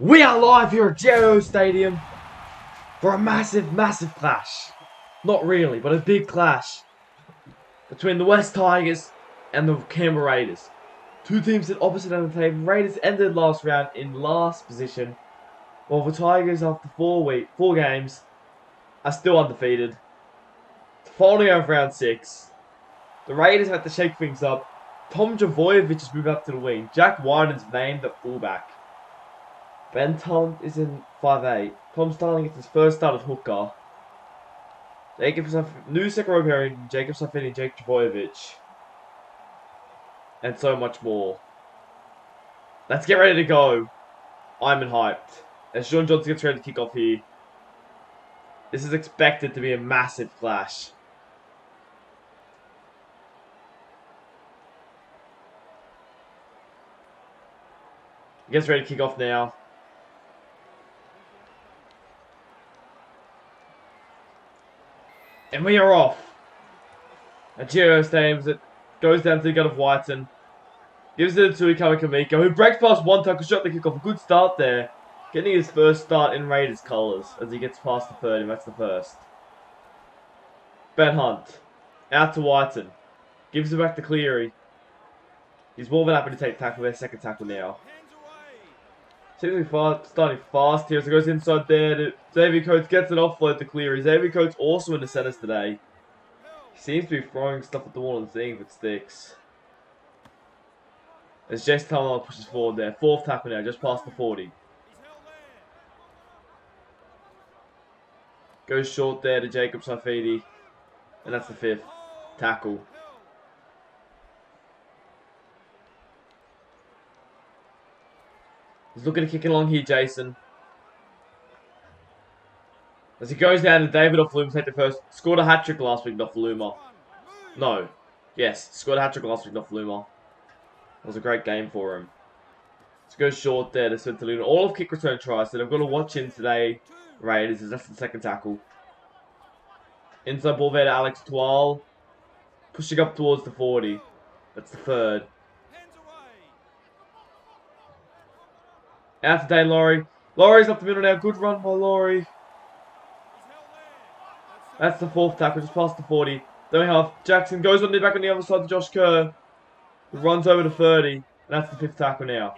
We are live here at CRL Stadium for a massive, massive clash. Not really, but a big clash between the West Tigers and the Canberra Raiders. Two teams at opposite ends of the table. Raiders ended last round in last position, while the Tigers, after four games, are still undefeated. Folding out of round 6. The Raiders had to shake things up. Tom Javojevic has moved up to the wing. Jack Wyden's named at fullback. Ben Tom is in 5'8". Tom Starling gets his first start at hooker. New second row pairing, Jacob Safini and Jake Javojevic. And so much more. Let's get ready to go. I'm hyped. As Sean Johnson gets ready to kick off here. This is expected to be a massive clash. He gets ready to kick off now. And we are off. At CRL Stadium, it goes down to the gut of Whiten. Gives it to Ikama Kamiko, who breaks past one tackle, shot the kickoff. A good start there. Getting his first start in Raiders colours as he gets past the 30. That's the first. Ben Hunt. Out to Whiten. Gives it back to Cleary. He's more than happy to take tackle their second tackle now. Seems to be starting fast here as it goes inside there to Xavier Coates, gets an offload to Cleary. Xavier Coates also in the centres today. He seems to be throwing stuff at the wall and seeing if it sticks. As Jace Tamalon pushes forward there. Fourth tackle now, just past the 40. Goes short there to Jacob Safidi. And that's the fifth tackle. He's looking to kick it along here, Jason. As he goes down to David Offluma, take the first. Scored a hat-trick last week, Offluma. No. Yes, scored a hat-trick last week, Offluma. It was a great game for him. So goes short there to Centilino. All of kick return tries, so they've got to watch in today. Raiders, that's the second tackle. Inside ball there to Alex Twal. Pushing up towards the 40. That's the third. Out to Dane Laurie. Laurie's up the middle now. Good run by Laurie. That's the fourth tackle, just past the 40. Then we have Jackson goes on the back on the other side to Josh Kerr. Who runs over to 30. And that's the fifth tackle now.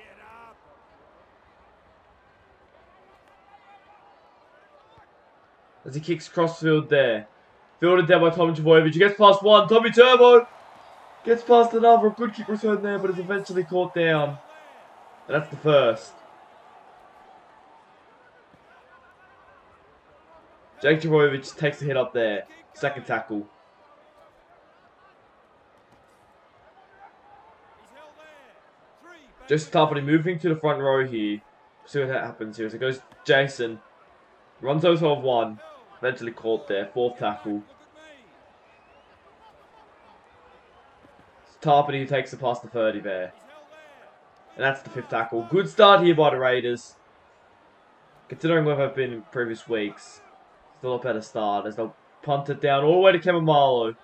As he kicks crossfield there. Fielded down by Tommy Javojevic. He gets past one. Tommy Turbo gets past another. Good kick return there, but is eventually caught down. And that's the first. Jake Javojevic takes the hit up there. Second tackle. Just Tarpany moving to the front row here. See what happens here. So it goes Jason. Runs over 12-1. Eventually caught there. Fourth tackle. Tarpany who takes it past the 30 there. And that's the fifth tackle. Good start here by the Raiders. Considering where they've been in previous weeks. Still a better start as they'll punt it down all the way to Kevin Marlowe.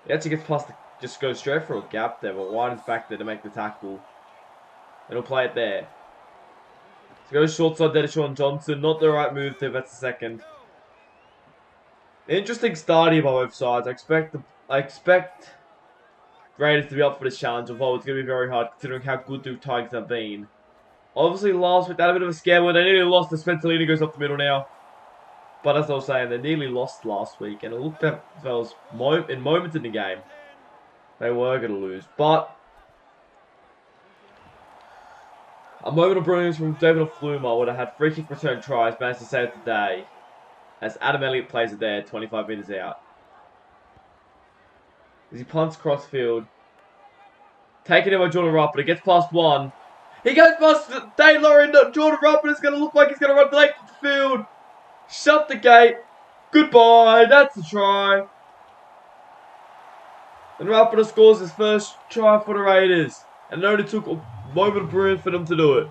He actually gets past just goes straight for a gap there, but Wyden's back there to make the tackle. And he'll play it there. So goes short side there to Sean Johnson. Not the right move there, that's the second. Interesting start here by both sides. I expect Raiders to be up for this challenge, although it's going to be very hard considering how good the Tigers have been. Obviously last week they had a bit of a scare where they nearly lost. The Spencelini goes up the middle now. But as I was saying, they nearly lost last week, and it looked like there was in moments in the game they were going to lose. But a moment of brilliance from David Offluma would have had free kick return tries, managed to save the day, as Adam Elliott plays it there, 25 metres out. As he punts crossfield, taken in by Jordan Rupp, but it gets past one. He goes past Dane Laurie, and Jordan Rupp, and it's going to look like he's going to run late to the field. Shut the gate. Goodbye. That's a try. And Rapida scores his first try for the Raiders. And it only took a moment of brilliance for them to do it.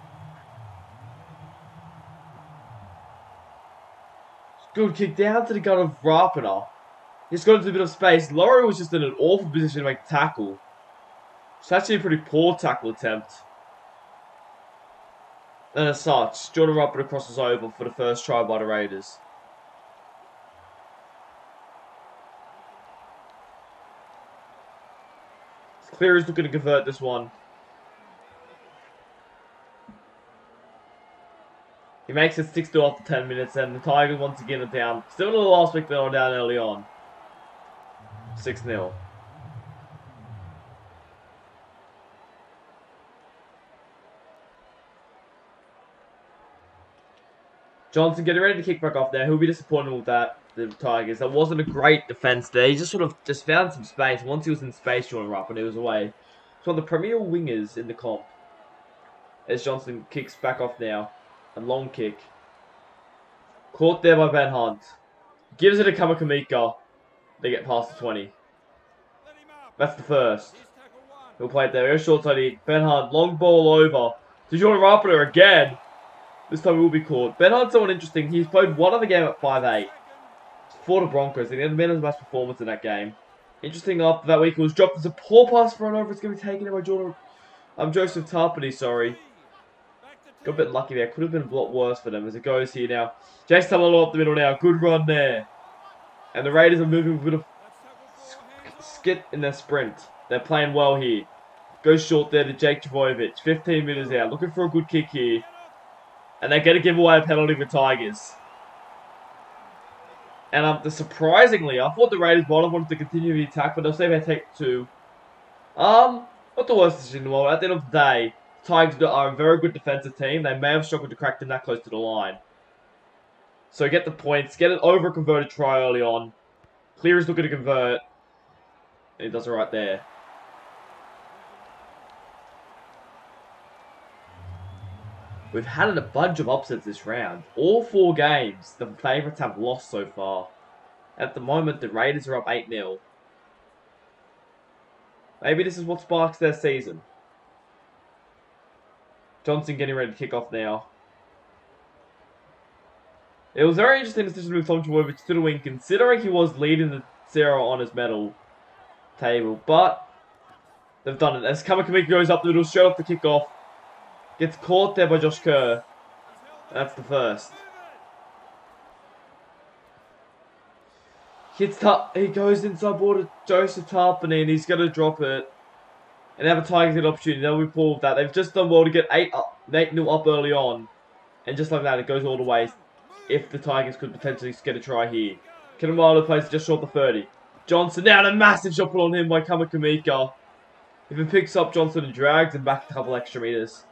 Good kick down to the gut of Rapida. He's got into a bit of space. Laurie was just in an awful position to make a tackle. It's actually a pretty poor tackle attempt. And as such, Jordan Ruppert crosses over for the first try by the Raiders. Cleary's looking to convert this one. He makes it 6-2 after 10 minutes, and the Tigers once again are down. Still to the last week they were down early on. 6-0. Johnson getting ready to kick back off there. He'll be disappointed with that, the Tigers. That wasn't a great defense there. He just sort of just found some space. Once he was in space, Jordan Rupp, and he was away. He's one of the premier wingers in the comp. As Johnson kicks back off now. A long kick. Caught there by Ben Hunt. Gives it to Kamakamika. They get past the 20. That's the first. He'll play it there. Very short side. Ben Hunt. Long ball over. To Jordan Ruppert again. This time he will be caught. Ben Hunt's someone interesting. He's played one other game at 5'8". For the Broncos. He had the man of the match performance in that game. Interesting after that week, it was dropped as a poor pass for an over. It's going to be taken by Jordan. Joseph Tarpany, sorry. Got a bit lucky there. Could have been a lot worse for them as it goes here now. Jace Talolo up the middle now. Good run there. And the Raiders are moving with a bit of skit in their sprint. They're playing well here. Goes short there to Jake Trbojevic. 15 meters out. Looking for a good kick here. And they're going to give away a penalty for Tigers. And surprisingly, I thought the Raiders bottom wanted to continue the attack, but they'll say they take 2. Not the worst decision in the world. At the end of the day, Tigers are a very good defensive team. They may have struggled to crack them that close to the line. So get the points. Get an over-converted try early on. Cleary's looking to convert. And he does it right there. We've had a bunch of upsets this round. All 4 games, the favourites have lost so far. At the moment, the Raiders are up 8-0. Maybe this is what sparks their season. Johnson getting ready to kick off now. It was very interesting decision to move Tom Trbojevic to the wing, considering he was leading the CRL Honours medal table. But they've done it. As Kamakamika goes up the middle, straight off the kickoff. Gets caught there by Josh Kerr. That's the first. He goes inside border Joseph Tarpany and he's going to drop it. And have a Tigers get an opportunity. They'll be pulled that. They've just done well to get 8-0 up early on. And just like that, it goes all the way. If the Tigers could potentially get a try here. Kinamalo plays just short of 30. Johnson now, and a massive shot put on him by Kamakamika. If he picks up Johnson and drags him back a couple extra meters.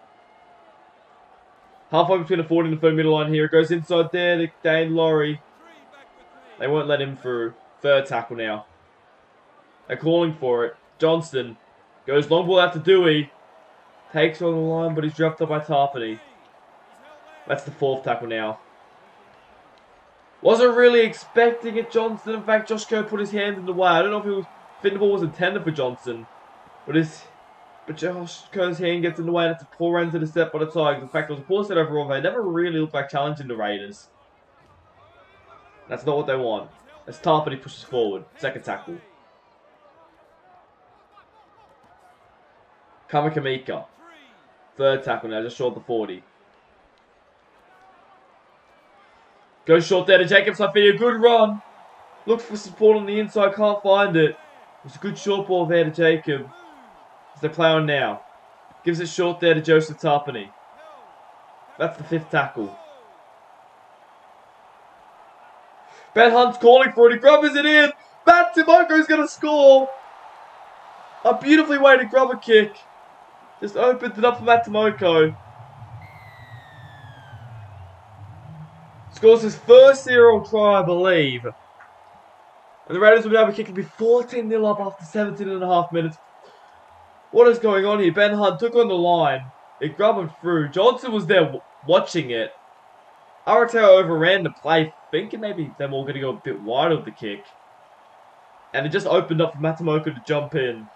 Halfway between the 40 and the 30 meter line here. It goes inside there to Dane Laurie. They won't let him through. Third tackle now. They're calling for it. Johnston goes long ball out to Dewey. Takes on the line, but he's dropped up by Tarpany. That's the 4th tackle now. Wasn't really expecting it, Johnston. In fact, Josh Kerr put his hand in the way. I don't know if the ball was intended for Johnson. But Josh Kerr's hand gets in the way and it's a poor end to the step by the Tigers. In fact, it was a poor set overall. They never really looked like challenging the Raiders. That's not what they want. As Tarpany pushes forward. Second tackle. Kamakamika. Third tackle now, just short of the 40. Goes short there to Jacob Safia. Good run. Looks for support on the inside. Can't find it. It's a good short ball there to Jacob. As they play on now. Gives it short there to Joseph Tarpany. That's the 5th tackle. Ben Hunt's calling for it. He grubs it in. Matt Timoko's going to score. A beautifully weighted grubber kick. Just opens it up for Matt Timoko. Scores his first serial try, I believe. And the Raiders will be able to kick. It'll be 14-0 up after 17.5 minutes. What is going on here? Ben Hunt took on the line. It grabbed him through. Johnson was there watching it. Arateo overran the play, thinking maybe they're all going to go a bit wide of the kick. And it just opened up for Matamoko to jump in.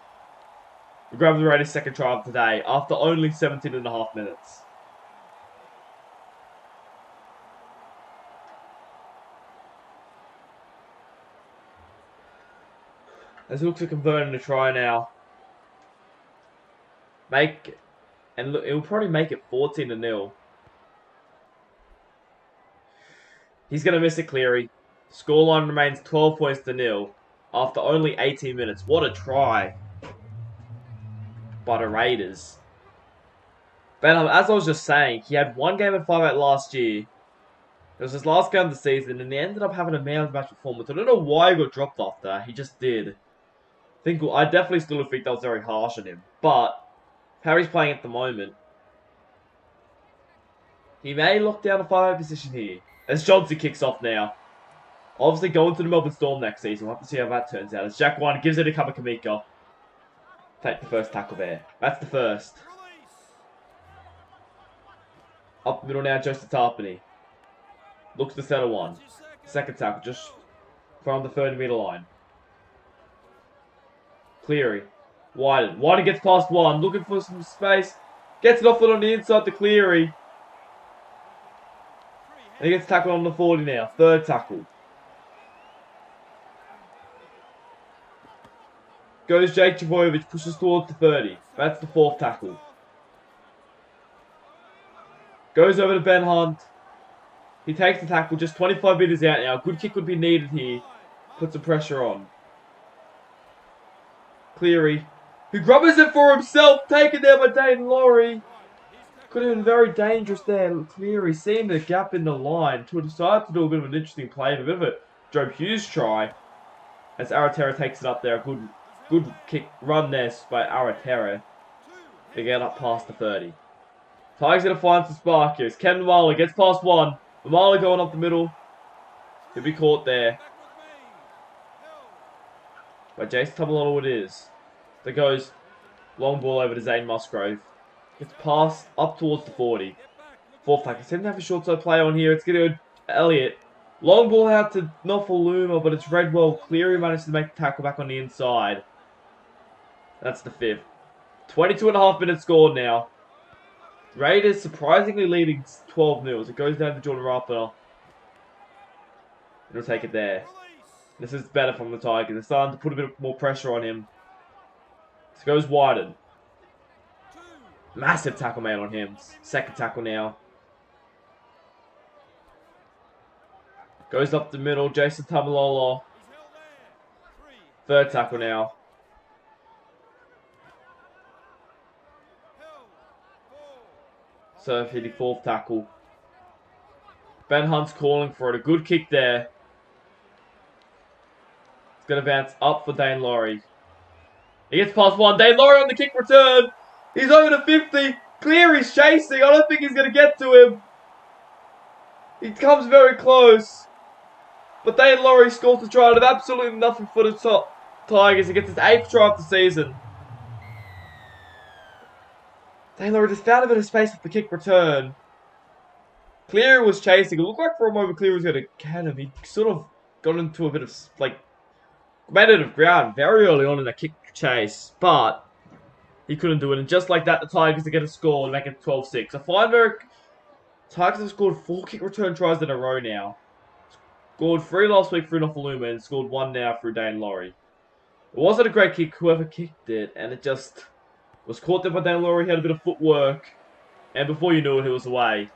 We grabbed the Raiders' second try of today after only 17.5 minutes. As he looks at converting the try now. And look, it'll probably make it 14-0. He's going to miss it, Cleary. Scoreline remains 12 points to 0 after only 18 minutes. What a try by the Raiders. But as I was just saying, he had one game at 5-8 last year. It was his last game of the season, and he ended up having a man-of-the-match performance. I don't know why he got dropped after that. He just did. I definitely still think that was very harsh on him. But how he's playing at the moment, he may lock down a 5-8 position here. As Johnson kicks off now. Obviously going to the Melbourne Storm next season. We'll have to see how that turns out. As Jack One gives it a cup of Kamiko. Take the first tackle there. That's the first. Up the middle now, Joseph Tarpany. Looks to settle one. Second tackle, just from the 30-metre line. Cleary. Wyden. Wyden gets past one. Looking for some space. Gets it off on the inside to Cleary. And he gets tackled on the 40 now. Third tackle. Goes Jake Trbojevic, pushes towards the 30. That's the fourth tackle. Goes over to Ben Hunt. He takes the tackle just 25 metres out now. Good kick would be needed here. Put some pressure on. Cleary, who grubbers it for himself. Taken there by Dane Laurie. Could have been very dangerous there. Cleary seeing the gap in the line. To decide to do a bit of an interesting play. A bit of a Joe Hughes try. As Aratera takes it up there. Good kick run there by Aratera. To get up past the 30. Tigers going to find some spark here. Ken Mamala gets past one. Mamala going up the middle. He'll be caught there. By Jason Tamalolo it is. That goes long ball over to Zane Musgrove. Gets passed up towards the 40. Fourth tackle. Seems to have a short side play on here. It's going to go Elliott. Long ball out to Nofaluma, but it's Redwell. Cleary managed to make the tackle back on the inside. That's the fifth. 22.5 minutes scored now. Raiders surprisingly leading 12-0. It goes down to Jordan Raptor. He'll take it there. This is better from the Tigers. They're starting to put a bit more pressure on him. So goes Wyden. Massive tackle made on him. Second tackle now. Goes up the middle. Jason Tamalolo. Third tackle now. So hit the fourth tackle. Ben Hunt's calling for it. A good kick there. It's going to bounce up for Dane Laurie. He gets past one. Dane Laurie on the kick return. He's over to 50. Cleary's chasing. I don't think he's going to get to him. He comes very close. But Dane Laurie scores the try out of absolutely nothing for the Tigers. He gets his 8th try of the season. Dane Laurie just found a bit of space with the kick return. Cleary was chasing. It looked like for a moment Cleary was going to can him. He sort of got into a bit of, made it of ground very early on in the kick chase. But he couldn't do it. And just like that, the Tigers are going to score and make it 12-6. I find Tigers have scored 4 kick return tries in a row now. Scored 3 last week through Nofaluma and scored 1 now through Dane Laurie. It wasn't a great kick, whoever kicked it, and it just was caught there by Dane Laurie. He had a bit of footwork, and before you knew it, he was away.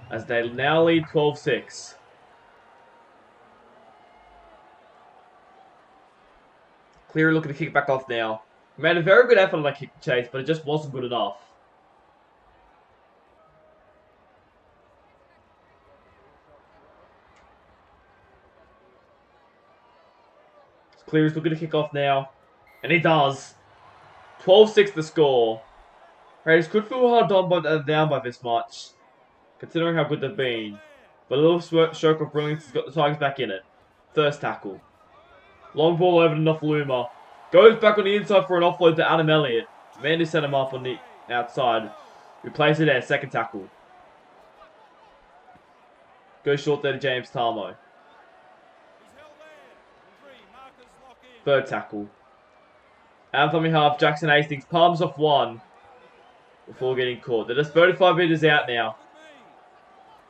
As they now lead 12-6. Cleary looking to kick back off now. He made a very good effort on that kick chase, but it just wasn't good enough. Cleary's looking to kick off now. And he does. 12-6 the score. Raiders could feel hard down by this much, considering how good they've been. But a little stroke of brilliance has got the Tigers back in it. First tackle. Long ball over to Nofaluma. Goes back on the inside for an offload to Adam Elliott. Mandy set him up on the outside. Replace it there. Second tackle. Goes short there to James Tarmo. Third tackle. Anthony half, Jackson Hastings palms off one before getting caught. They're just 35 metres out now.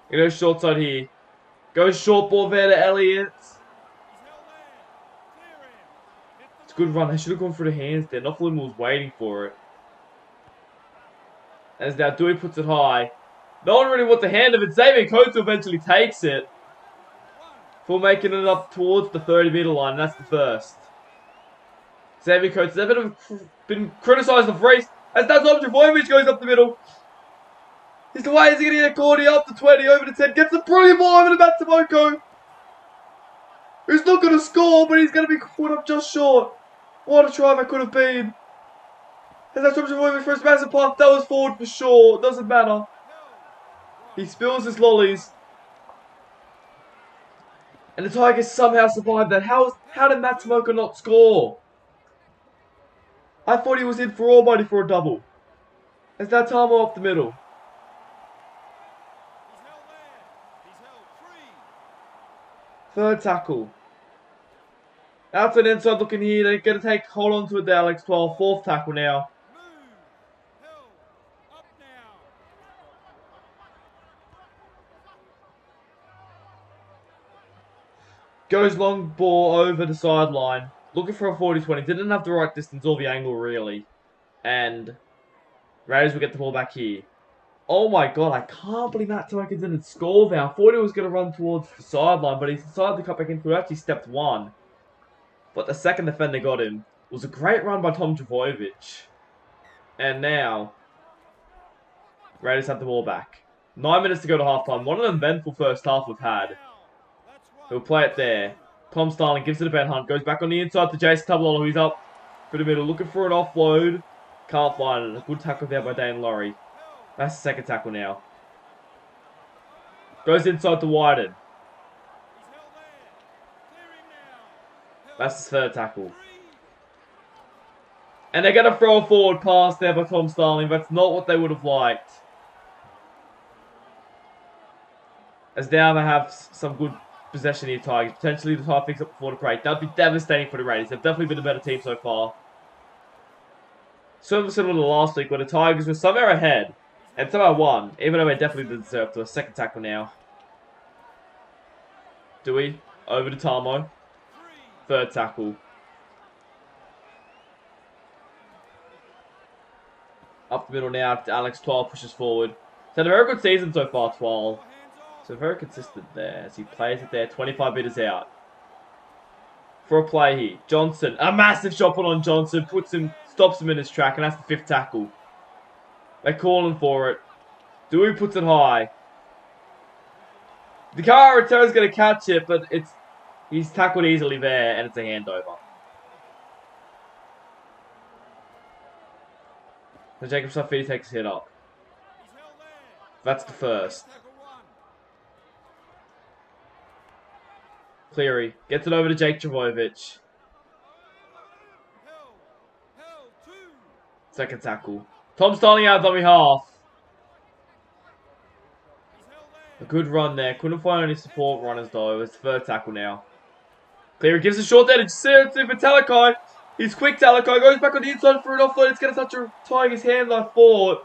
He goes short side here. Goes short ball there to Elliott. It's a good run. They should have gone through the hands there. Nofaluma was waiting for it. As now Dewey puts it high. No one really wants a hand of it. Xavier Coates eventually takes it. For making it up towards the 30-meter line. And that's the first. Xavier Coates has been criticised of race. As that Tom Trbojevic goes up the middle. He's the way is he going to get caught up to 20, over to 10. Gets the brilliant ball over to Matsumoto. Who's not going to score, but he's going to be caught up just short. What a try that could have been. And that's Tom Trbojevic for his massive pass. That was forward for sure. Doesn't matter. He spills his lollies. And the Tigers somehow survived that. How did Matsumoto not score? I thought he was in for almighty for a double. As that time off the middle. Third tackle. Outside inside looking here. They're going to hold on to it there, Alex 12. Fourth tackle now. Goes long ball over the sideline. Looking for a 40-20. Didn't have the right distance or the angle really. And Raiders will get the ball back here. Oh my god, I can't believe Matt Token didn't score there. I thought he was going to run towards the sideline, but he decided to cut back in. He actually stepped one. But the second defender got him. It was a great run by Tom Trbojevic. And now, Raiders have the ball back. 9 minutes to go to halftime. One of them eventful first half we've had. He'll play it there. Tom Starling gives it to Ben Hunt. Goes back on the inside to Jason Tabalolo, who's up for the middle. Looking for an offload. Can't find it. A good tackle there by Dane Laurie. That's the second tackle now. Goes inside to Wyden. That's the third tackle. And they're going to throw a forward pass there by Tom Starling. That's not what they would have liked. As now they have some good possession here, Tigers. Potentially the tie picks up before the break. That would be devastating for the Raiders. They've definitely been a better team so far. Similar to last week where the Tigers were somehow ahead. And somehow won. Even though they definitely didn't deserve to. A second tackle now. Dewey. Over to Tamo. Third tackle. Up the middle now. Alex 12 pushes forward. He's had a very good season so far, 12. So very consistent there as he plays it there. 25 meters out. For a play here. Johnson. A massive shot put on Johnson. Stops him in his track. And that's the fifth tackle. They're calling for it. Dewey puts it high. The car return is going to catch it, but he's tackled easily there, and it's a handover. So Jacob Safidi takes his hit up. That's the first. Cleary gets it over to Jake Trbojevic. Second tackle. Tom Starling out on behalf. A good run there. Couldn't find any support runners though. It's the third tackle now. Cleary gives a short there to Talakai. He's quick, Talakai. Goes back on the inside for an offload. It's going to touch a Tiger's hand, I thought.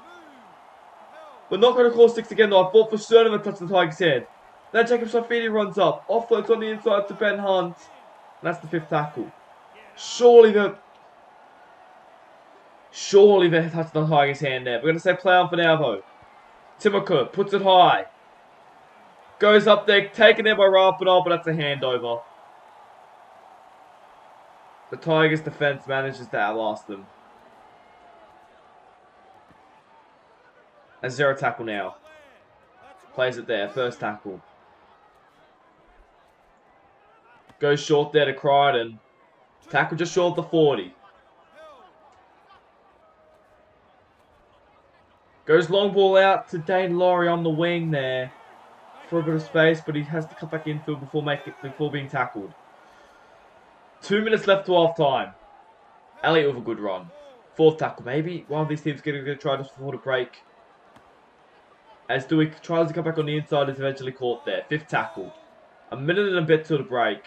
But not going to call six again though. I thought for certain it touched the Tiger's head. Then Jacob Safidi runs up. Offloads on the inside to Ben Hunt. And that's the fifth tackle. Surely they touched the Tiger's hand there. We're going to say play on for now though. Timoko puts it high. Goes up there, taken there by Rapinoe, but that's a handover. The Tigers defense manages to outlast them. A zero tackle now. Plays it there, first tackle. Goes short there to Crichton. Tackle just short of the 40. Goes long ball out to Dane Laurie on the wing there. For a bit of space, but he has to cut back infield before being tackled. 2 minutes left to half time. Elliott with a good run. Fourth tackle, maybe one of these teams going to try just before the break. As Dewey tries to come back on the inside, is eventually caught there. Fifth tackle. A minute and a bit till the break.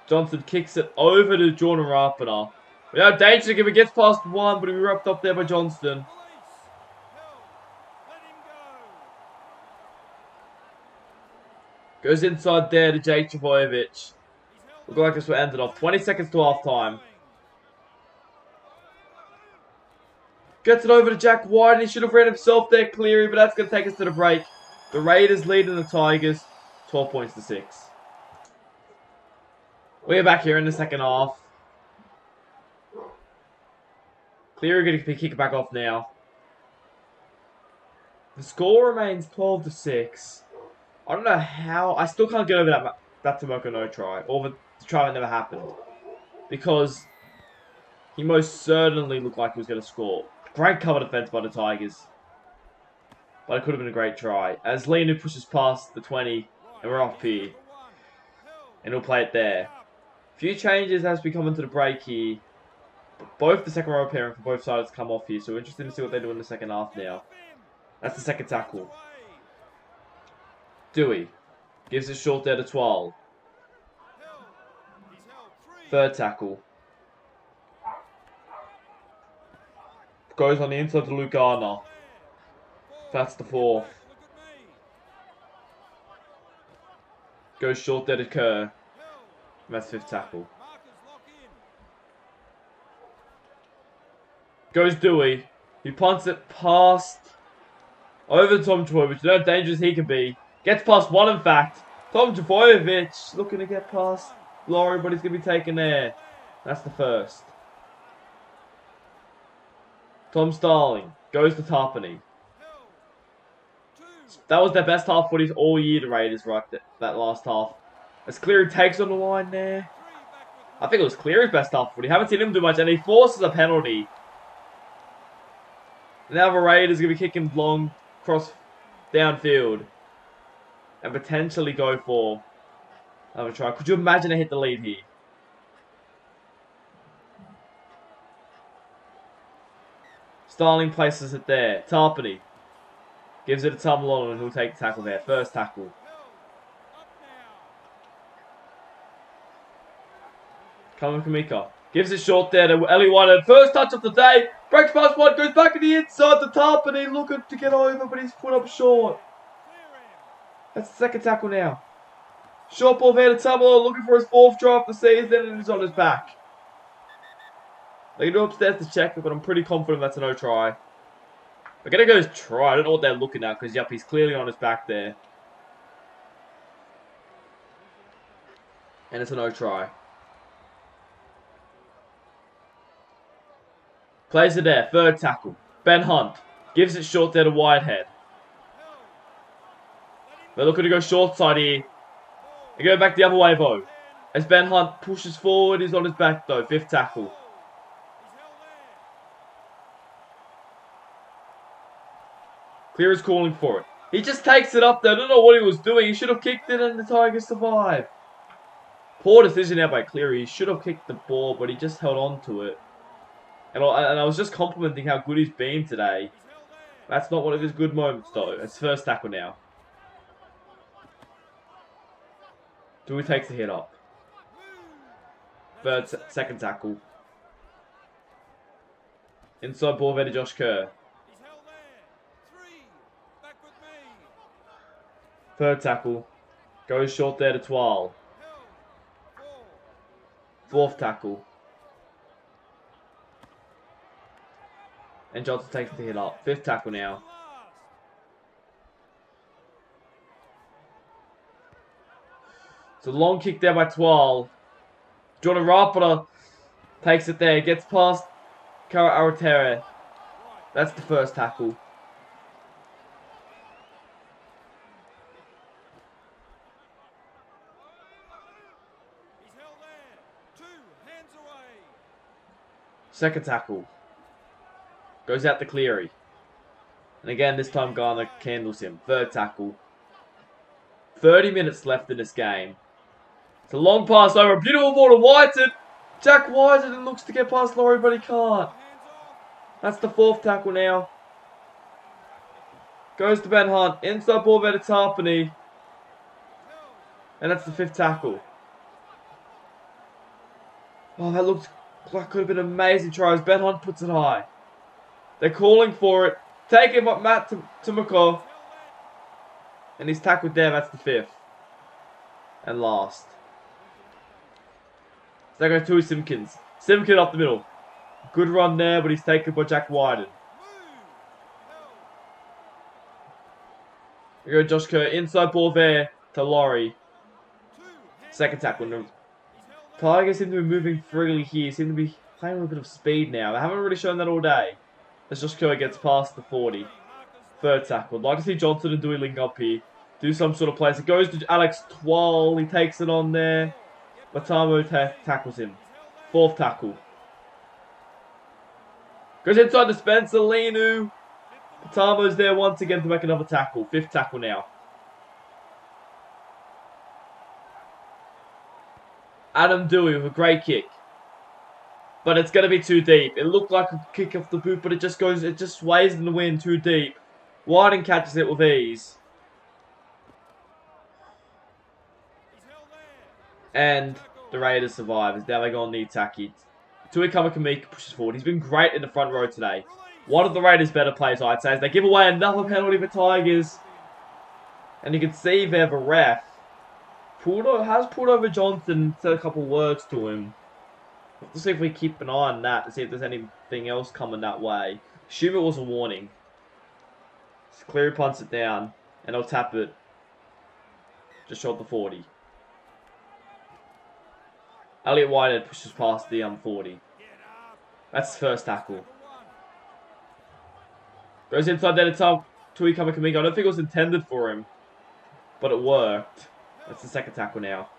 Johnson kicks it over to Jordan Rapinoe. Without danger if it gets past one, but he wrapped up there by Johnston. Goes inside there to Jake Trbojevic. Look like this will end it off. 20 seconds to half time. Gets it over to Jack White, and he should have ran himself there, Cleary, but that's going to take us to the break. The Raiders leading the Tigers, 12 points to 6. We're back here in the second half. Cleary going to be kicked back off now. The score remains 12 to 6. I don't know how. I still can't get over that Tomoko no try, or the try that never happened, because he most certainly looked like he was going to score. Great cover defense by the Tigers, but it could have been a great try. As Leonu pushes past the 20, and we're off here, and he'll play it there. A few changes as we come into the break here. Both the second row pairing for both sides come off here, so we're interested to see what they do in the second half now. That's the second tackle. Dewey gives it short there to 12. Third tackle. Goes on the inside to Luke Garner. That's the fourth. Goes short there to Kerr. And that's fifth tackle. Goes Dewey. He punts it past over Tom Trbojevic. You know how dangerous he can be. Gets past one, in fact. Tom Trbojevic looking to get past Laurie, but he's going to be taken there. That's the first. Tom Starling goes to Tarpany. That was their best half footies all year, the Raiders, right? That last half. As Cleary takes on the line there. I think it was Cleary's best half footy. Haven't seen him do much, and he forces a penalty. Now the Raiders are going to be kicking long cross downfield. And potentially go for another try. Could you imagine they hit the lead here? Starling places it there. Tarpany gives it a tumble on and he'll take the tackle there. First tackle. Coming Kamika. Gives it short there to Ellie White. First touch of the day. Breaks past one. Goes back to the inside to Tarpany. Looking to get over, but he's put up short. That's the second tackle now. Short ball there to Tumble. Looking for his fourth try of the season. And he's on his back. They can go upstairs to check it, but I'm pretty confident that's a no try. We're going to go try. I don't know what they're looking at because, yep, he's clearly on his back there. And it's a no try. Plays it there. Third tackle. Ben Hunt gives it short there to Whitehead. They're looking to go short side here. They go back the other way, though. As Ben Hunt pushes forward, he's on his back, though. Fifth tackle. Clear is calling for it. He just takes it up there. I don't know what he was doing. He should have kicked it and the Tigers survive. Poor decision now by Cleary. He should have kicked the ball, but he just held on to it. And I was just complimenting how good he's been today. That's not one of his good moments, though. It's first tackle now. Dewey takes the hit up. Second tackle. Inside ball there to Josh Kerr. Third tackle. Goes short there to Twal. Fourth tackle. And Johnson takes the hit up. Fifth tackle now. It's a long kick there by Twal. Jordan Rapida takes it there. Gets past Kara Aratere. That's the first tackle. Second tackle. Goes out to Cleary. And again, this time Garner candles him. Third tackle. 30 minutes left in this game. It's a long pass over. A beautiful ball to Whitehead. Jack Whitehead looks to get past Laurie, but he can't. That's the fourth tackle now. Goes to Ben Hunt. Inside ball there to Tarpany. And that's the fifth tackle. Oh, that could have been an amazing try as Ben Hunt puts it high. They're calling for it. Taking what Matt Tumako. And he's tackled there. That's the fifth. And last. So they go to Simpkins. Simpkins up the middle. Good run there, but he's taken by Jack Wyden. We go Josh Kerr. Inside ball there to Laurie. Second tackle. Tigers seem to be moving freely here. Seem to be playing with a bit of speed now. They haven't really shown that all day. As Josh Kerr gets past the 40. Third tackle. I'd like to see Johnson and Dewey link up here. Do some sort of place. It goes to Alex Twal. He takes it on there. Matamo tackles him. Fourth tackle. Goes inside to Spencer Lenu. Matamo's there once again to make another tackle. Fifth tackle now. Adam Dewey with a great kick. But it's going to be too deep. It looked like a kick off the boot, but it just sways in the wind too deep. Wyden catches it with ease. And the Raiders survive. As now they go on knee tacky. Tui Kamika pushes forward. He's been great in the front row today. One of the Raiders' better players, I'd say, as they give away another penalty for Tigers. And you can see there the ref has pulled over Johnson, said a couple words to him. Let's see if we keep an eye on that to see if there's anything else coming that way. Assume it was a warning. Cleary punts it down, and I'll tap it just short the 40. Elliot Whitehead pushes past the 40. That's his first tackle. Goes inside there to Tui Kamika. I don't think it was intended for him, but it worked. That's the second tackle now.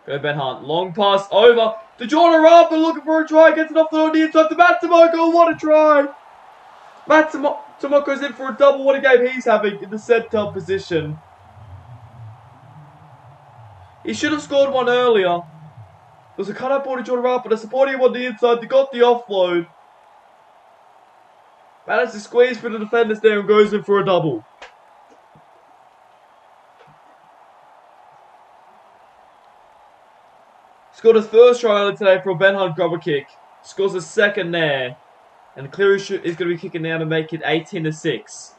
Go Ben Hunt. Long pass over to Jordan Harper looking for a try. Gets it off the inside to Matt Tomoko. What a try! Matt Tomoko's in for a double. What a game he's having in the centre position. He should have scored one earlier. There was a cut-out ball to Jordan Harper. They're supporting him on the inside. They got the offload. Managed to squeeze through the defenders there and goes in for a double. Scored his first try earlier today for a Ben Hunt grubber kick. Scores a second there. And Cleary is going to be kicking now to make it 18-6.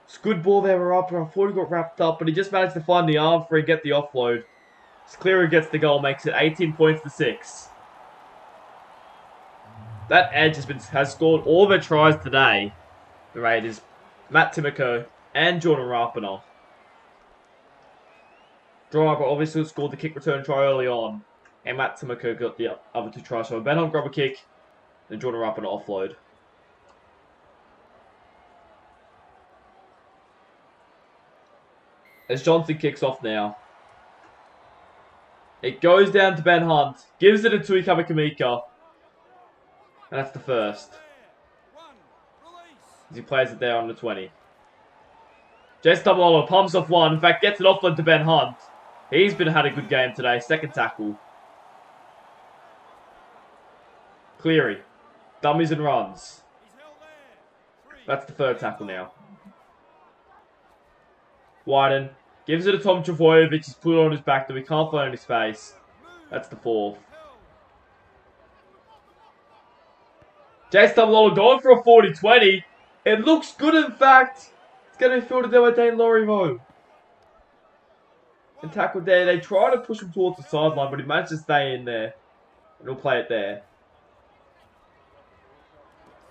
It's a good ball there for Harper. I thought he got wrapped up, but he just managed to find the arm for it, get the offload. As Cleary gets the goal, makes it 18 points to 6. That edge has scored all their tries today. The Raiders, Matt Timoko and Jordan Rapinoe. Driver obviously scored the kick return try early on. And Matt Timoko got the other two tries. So Ben Hunt grab a kick. Then Jordan Rapinoe offload. As Johnson kicks off now. It goes down to Ben Hunt. Gives it to Tui Kamika. And that's the first. As he plays it there on the 20. Jason Tamalolo pumps off one. In fact, gets it offload to Ben Hunt. He's had a good game today. Second tackle. Cleary. Dummies and runs. That's the third tackle now. Wyden. Gives it to Tom Travojevic. He's put it on his back, though he can't find any space. That's the fourth. Jace Tamalolo going for a 40-20. It looks good, in fact. It's going to be fielded there by Dane Lorivo. And tackled there. They try to push him towards the sideline, but he managed to stay in there. And he'll play it there.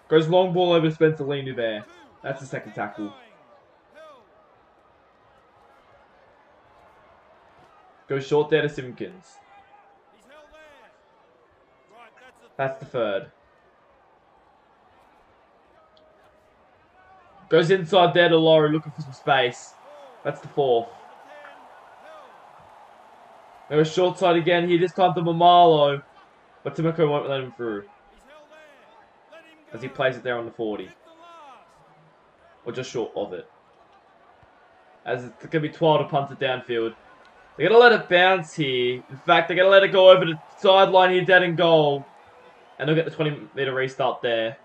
Goes long ball over to Spencer Lenu there. That's the second tackle. Goes short there to Simpkins. That's the third. Goes inside there to Laurie looking for some space. That's the fourth. Goes short side again here, this time to Mamalo. But Timoko won't let him through. As he plays it there on the 40. Or just short of it. As it's going to be 12 to punt it downfield. They're going to let it bounce here. In fact, they're going to let it go over the sideline here, dead in goal. And they'll get the 20-meter restart there.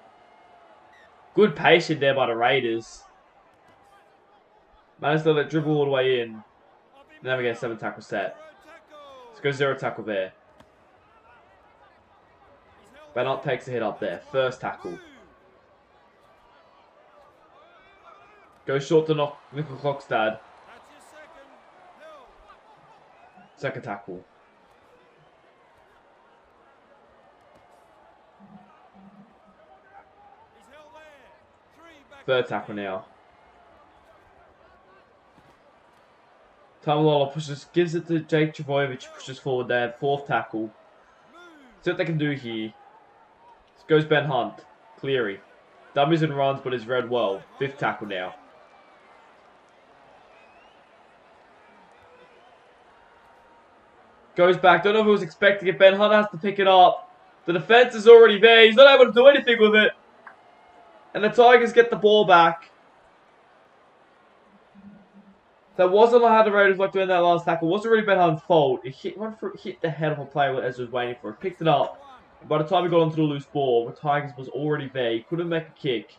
Good patience there by the Raiders. Managed to let it dribble all the way in. Now we get a 7 tackle set. Let's go 0 tackle there. Bennett takes a hit up there. First tackle. Goes short to Nickel Klokstad. Second tackle. Third tackle now. Tamalolo pushes, gives it to Jake Travojevic, pushes forward there. Fourth tackle. See what they can do here. Goes Ben Hunt. Cleary. Dummies and runs, but is read well. Fifth tackle now. Goes back. Don't know if he was expecting it. Ben Hunt has to pick it up. The defense is already there. He's not able to do anything with it. And the Tigers get the ball back. That wasn't how the Raiders like doing that last tackle. It wasn't really Ben Hunt's fault. It hit the head of a player as he was waiting for it. Picked it up. And by the time he got onto the loose ball, the Tigers was already there. He couldn't make a kick.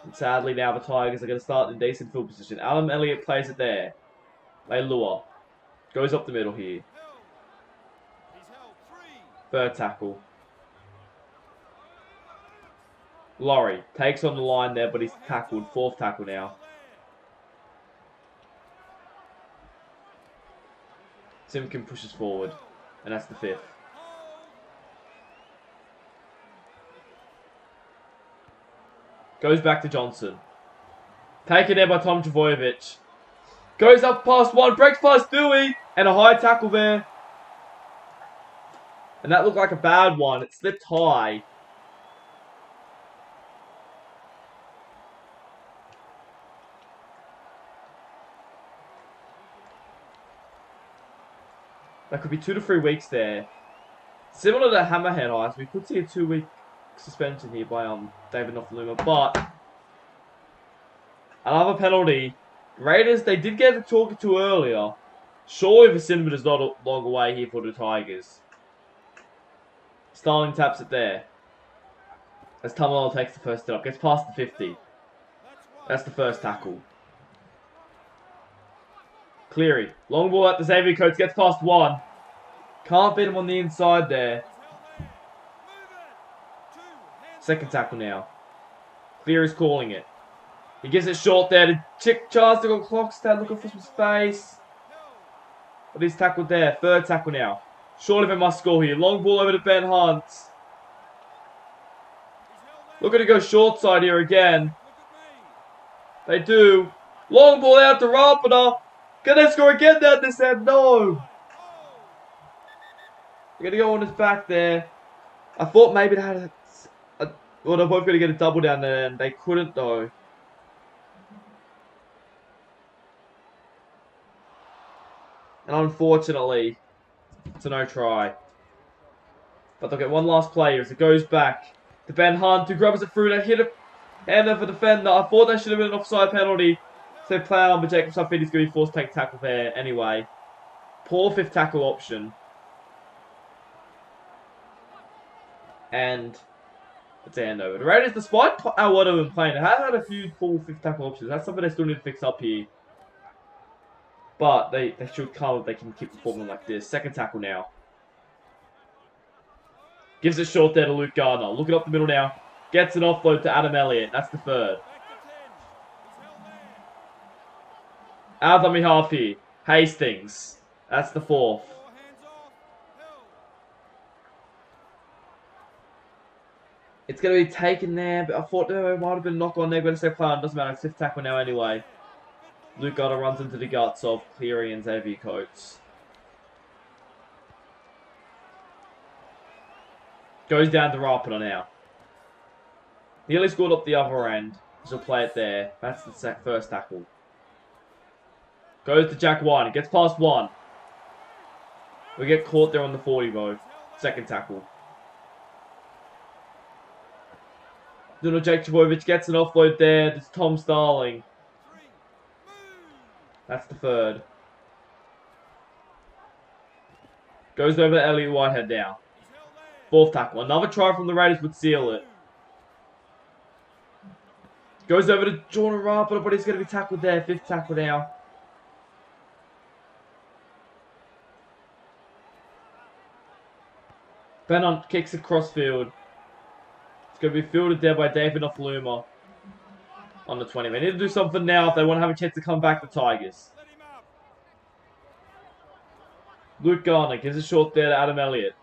And sadly, now the Tigers are going to start in decent field position. Adam Elliott plays it there. Leilua goes up the middle here. Third tackle. Laurie takes on the line there, but he's tackled. Fourth tackle now. Simkin pushes forward, and that's the fifth. Goes back to Johnson. Taken there by Tom Travojevic. Goes up past one, breaks past Dewey, and a high tackle there. And that looked like a bad one. It slipped high. That could be 2 to 3 weeks there. Similar to Hammerhead Ice, we could see a 2-week suspension here by David Nofaluma, but another penalty. Raiders, they did get a talking to earlier. Surely the Cinnamon is not long away here for the Tigers. Starling taps it there. As Tamalolo takes the first step up. Gets past the 50. That's the first tackle. Cleary. Long ball at the Xavier Coates. Gets past one. Can't beat him on the inside there. Second tackle now. Cleary's calling it. He gives it short there to Charles to go Clockstad looking for some space. But he's tackled there. Third tackle now. Surely they must score here. Long ball over to Ben Hunt. Looking to go short side here again. They do. Long ball out to Rapana. Can they score again down this end? No. They're going to go on his back there. I thought maybe they had well, they're both going to get a double down there, and they couldn't though. And unfortunately, it's a no try. But they'll get one last play as it goes back to Ben Hunt, who grabs it through that hit a hand of a defender. I thought that should have been an offside penalty. So play on, but Jacob Suffield is going to be forced to take tackle there anyway. Poor fifth tackle option. And it's a handover. The Raiders, despite what they've been playing, they have had a few full fifth tackle options. That's something they still need to fix up here. But they should come if they can keep performing like this. Second tackle now. Gives it short there to Luke Gardner. Looking up the middle now. Gets an offload to Adam Elliott. That's the third. Out on me half here. Hastings. That's the fourth. It's going to be taken there, but I thought there might have been a knock on there. Going to say play on. Doesn't matter. It's fifth tackle now anyway. Luke Gardner runs into the guts of Cleary and Xavier Coates. Goes down to Rapana now. Nearly scored up the other end. He'll play it there. That's the first tackle. Goes to Jack White. Gets past one. We get caught there on the 40 though. Second tackle. Little Jake Travojevic gets an offload there. There's Tom Starling. That's the third. Goes over to Elliot Whitehead now. Fourth tackle. Another try from the Raiders would seal it. Goes over to Jordan Rapana, but he's going to be tackled there. Fifth tackle now. Benon kicks across field. It's going to be fielded there by David Nofaluma on the 20. They need to do something now if they want to have a chance to come back, the Tigers. Luke Garner gives a short there to Adam Elliott.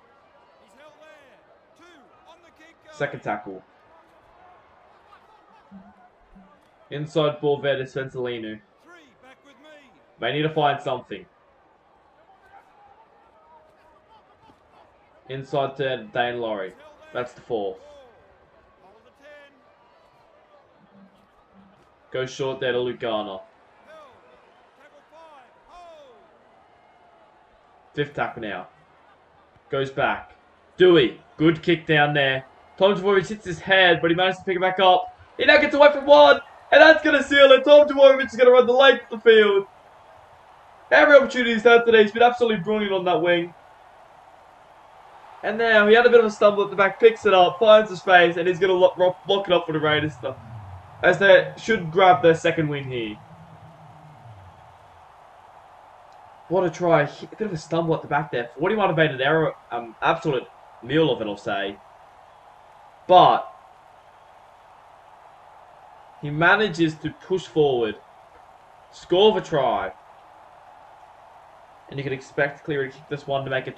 Second tackle. Inside ball there to Spencelinu. They need to find something. Inside to Dane Laurie. That's the 4th. Goes short there to Luke Garner. 5th tackle now. Goes back. Dewey. Good kick down there. Tom Dvorak hits his head, but he managed to pick it back up. He now gets away from 1. And that's going to seal it. Tom Dvorak is going to run the length of the field. Every opportunity he's had today, he's been absolutely brilliant on that wing. And now he had a bit of a stumble at the back, picks it up, finds the space, and he's going to lock it up for the Raiders. As they should grab their second win here. What a try. A bit of a stumble at the back there. 40 might have made an error. Absolute meal of it, I'll say. But he manages to push forward, score the try, and you can expect Cleary to kick this one to make it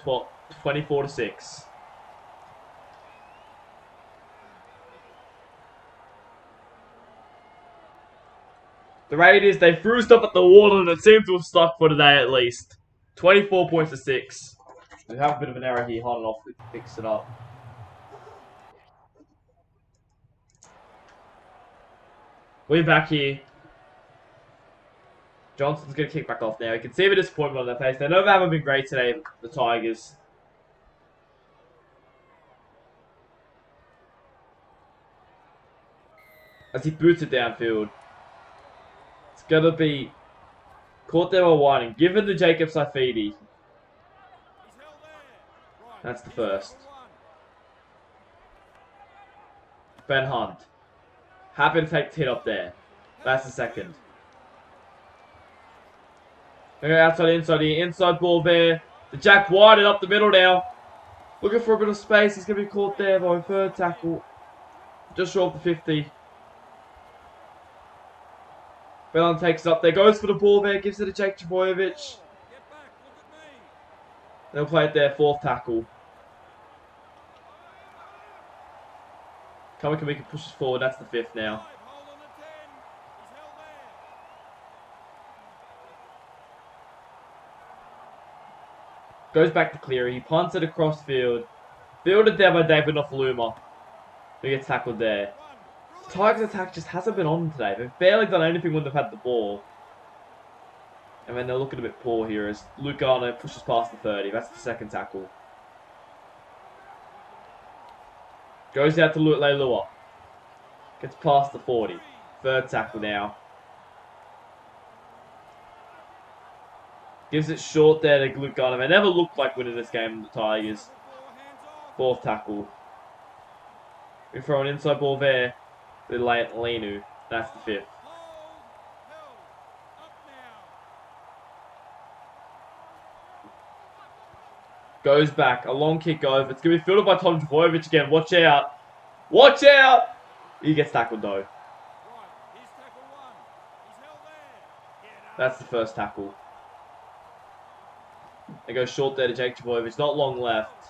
24-6. The Raiders, they threw stuff at the wall and it seemed to have stuck for today at least. 24 points to 6. We have a bit of an error here. Hold it off. We can fix it up. We're back here. Johnson's going to kick back off now. You can see the disappointment on their face. They know they haven't been great today, the Tigers. As he boots it downfield. It's going to be caught there by one and given to Jacob Saifidi. That's the first. Ben Hunt. Happy to take the hit up there. That's the second. Okay, outside, inside here. Inside ball there. The Jack White and up the middle now. Looking for a bit of space. He's going to be caught there by a third tackle. Just short of the 50. Bellon takes it up there. Goes for the ball there. Gives it to Jake Trbojevic. They'll play it there. 4th tackle. Kamika pushes forward. That's the 5th now. Goes back to Cleary. He punts it across field. Fielded there by David Nofaluma. Who gets tackled there. The Tigers' attack just hasn't been on today. They've barely done anything when they've had the ball. And then they're looking a bit poor here as Luke Garner pushes past the 30. That's the 2nd tackle. Goes out to Leilua. Gets past the 40. 3rd tackle now. Gives it short there to Luke Garner. They never looked like winning this game, the Tigers. 4th tackle. We throw an inside ball there with Lenu. That's the 5th. Goes back. A long kick over. It's going to be fielded by Tom Dvorak again. Watch out. Watch out! He gets tackled though. That's the 1st tackle. They go short there to Jake Trbojevic. Not long left.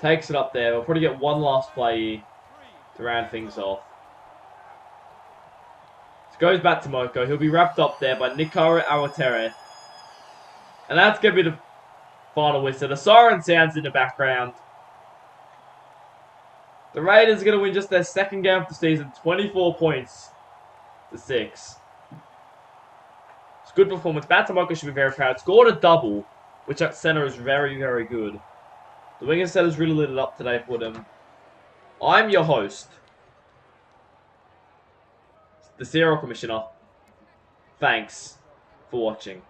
Takes it up there. We'll probably get one last play here to round things off. So goes back to Moko. He'll be wrapped up there by Nikara Awatere. And that's going to be the final whistle. The siren sounds in the background. The Raiders are going to win just their 2nd game of the season. 24 points to 6. It's a good performance. Batamoko should be very proud. Scored a double, which at centre is very, very good. The winger set has really lit it up today for them. I'm your host, the CRL Commissioner. Thanks for watching.